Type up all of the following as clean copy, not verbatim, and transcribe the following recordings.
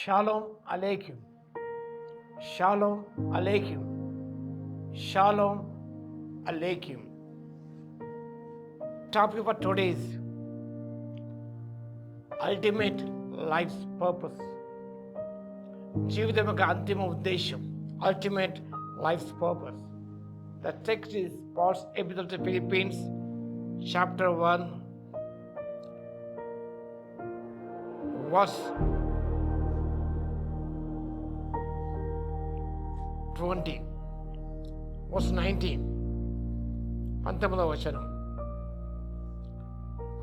Shalom Aleichem. Shalom Aleichem. Shalom Aleichem. Topic for today is ultimate life's purpose. జీవితం యొక్క అంతిమ ఉద్దేశం. Ultimate life's purpose. The text is Paul's Epistle to Philippians, chapter 1, verse 20, verse 19, 19వ వచనం.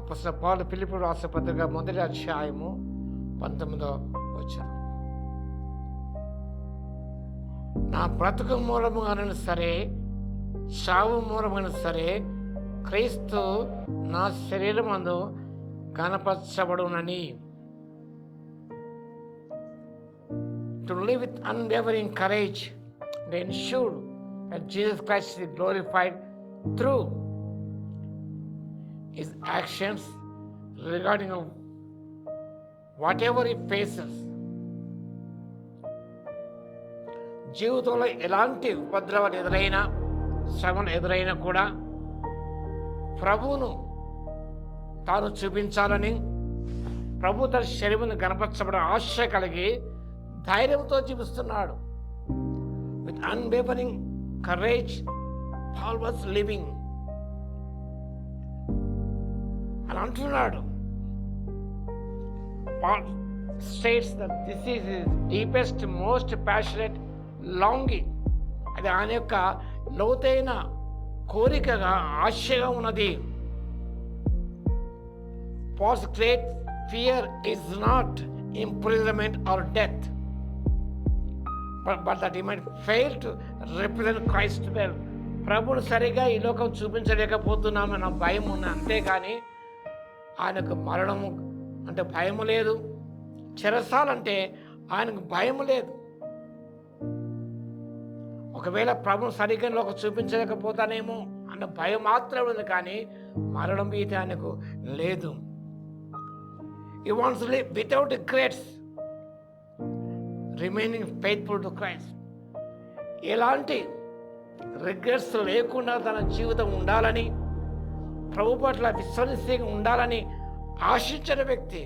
అపొస్తలుడైన పౌలు ఫిలిప్పీయులకు రాసిన పత్రిక మొదటి అధ్యాయము 19వ వచనం. నా బ్రతుకు మూలముగానైనా సరే, చావు మూలమైనా సరే, క్రీస్తు నా శరీరమందు కనపరచబడునని. To live with unwavering courage and ensure that Jesus Christ is glorified through his actions regarding whatever he faces. జీవితంలో ఎలాంటి ఉపద్రవాలు ఎదురైనా, శ్రమలు ఎదురైనా కూడా ప్రభువును తాను చూపించాలని, ప్రభు తన శరీరాన్ని కనపరచబడే ఆశ కలిగి ధైర్యంతో జీవిస్తున్నాడు. With unwavering courage Paul was living అని అంటున్నాడు. Paul states that this is his deepest most passionate longing. అది ఆయన యొక్క లోతైన కోరికగా, ఆశగా ఉన్నది. Paul's great fear is not imprisonment or death, but that he might fail to represent Christ well. ప్రభువును సరిగా ఈ లోకం చూపించలేకపోతున్నామన్న భయం ఉంది. అంతేగాని ఆయనకు మరణము అంటే భయం లేదు, చెరసాలంటే ఆయనకు భయం లేదు. ఒకవేళ ప్రభువును సరిగ్గా లోకం చూపించలేకపోతానేమో అన్న భయం మాత్రమే ఉంది, కానీ మరణం భీతి ఆయనకు లేదు. He wants to live without regrets, remaining faithful to Christ. ఎలాంటి రిగ్రెట్స్ లేకుండా తన జీవితం ఉండాలని, ప్రభు పట్ల విశ్వసనీయంగా ఉండాలని ఆశించిన వ్యక్తి.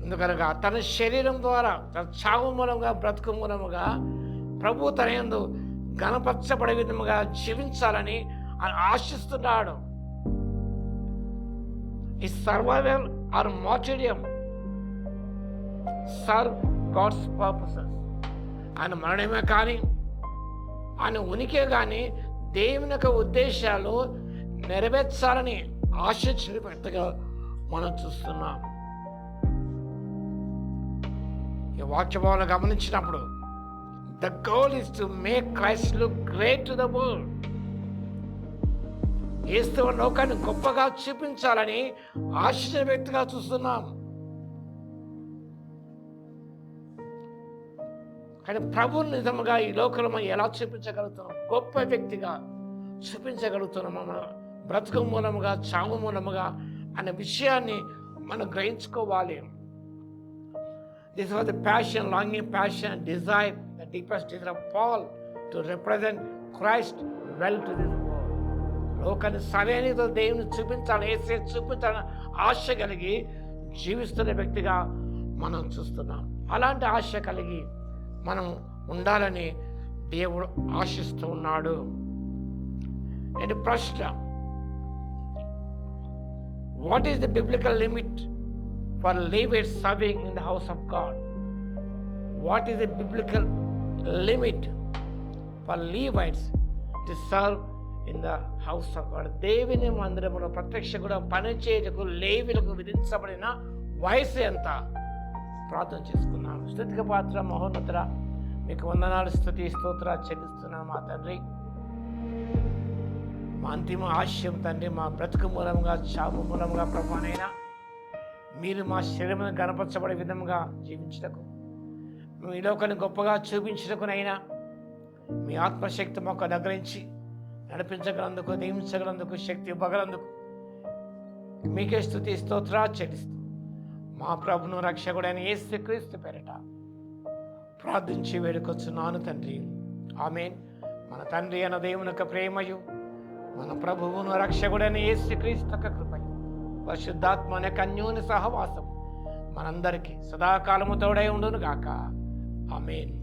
ఎందుకనగా తన శరీరం ద్వారా, తన చావు మూలంగా, బ్రతుకు మూలముగా ప్రభు తన యందు ఘనపరచబడే విధముగా జీవించాలని ఆయన ఆశిస్తున్నాడు. His survival or martyrdom serve God's purposes. ఆయన మరణమే కానీ, ఆయన ఉనికే కానీ దేవుని యొక్క ఉద్దేశాలు నెరవేర్చాలని ఆశించిన వ్యక్తిగా మనం చూస్తున్నాం. ఈ వాక్యభావాలను గమనించినప్పుడు the goal is to make Christ look great to the world. యేసు లోకాన్ని గొప్పగా చూపించాలని ఆశించిన వ్యక్తిగా చూస్తున్నాం. కానీ ప్రభువుని నిజంగా ఈ లోకంలో మనం ఎలా చూపించగలుగుతున్నాం? గొప్ప వ్యక్తిగా చూపించగలుగుతున్నాం. మన బ్రతుకు మూలముగా, చావు మూలముగా అనే విషయాన్ని మనం గ్రహించుకోవాలి. This was the passion, longing, passion, desire, the deepest desire of Paul to represent Christ well to this. లోకాన్ని సరైనతో దేవుని చూపించాలని, ఏసే చూపించాలని ఆశ కలిగి జీవిస్తున్న వ్యక్తిగా మనం చూస్తున్నాం. అలాంటి ఆశ కలిగి మనం ఉండాలని దేవుడు ఆశిస్తూ ఉన్నాడు. నేను ప్రశ్న, what is the biblical limit for Levites serving in the house of God? What is the biblical limit for Levites to serve in the house of God? దేవుని మందిరములో ప్రత్యక్ష కూడా పనిచేయటకు లేవీయులకు విధించబడిన వయసు ఎంత? ప్రార్థన చేసుకున్నాం. స్తుతికి పాత్ర, మహోన్నతుడ, మీకు వందనాలు, స్తుతి, స్తోత్ర చెల్లిస్తున్నాం మా తండ్రి. మా అంతిమ ఆశయం తండ్రి, మా బ్రతుకు మూలంగా, చావు మూలంగా ప్రభువైనా మీరు మా శరీరం కనపరచబడే విధంగా జీవించటకు, మేము ఈ లోకాన్ని గొప్పగా చూపించటకునైనా మీ ఆత్మశక్తి మాకు అనుగ్రహించి నడిపించగలందుకు, దీవించగలందుకు, శక్తి ఇవ్వగలందుకు మీకే స్తుతి స్తోత్ర చెల్లిస్తూ మా ప్రభును రక్షకుడైన యేసుక్రీస్తు పేరిట ప్రార్థించి వేడుకొచ్చున్నాను తండ్రి. ఆమేన్. మన తండ్రి అయిన దేవుని యొక్క ప్రేమయు, మన ప్రభువును రక్షకుడైన యేసుక్రీస్తు యొక్క కృపయు, పరిశుద్ధాత్మ అనే అన్యోన్య సహవాసం మనందరికీ సదాకాలము తోడై ఉండును గాక. ఆమేన్.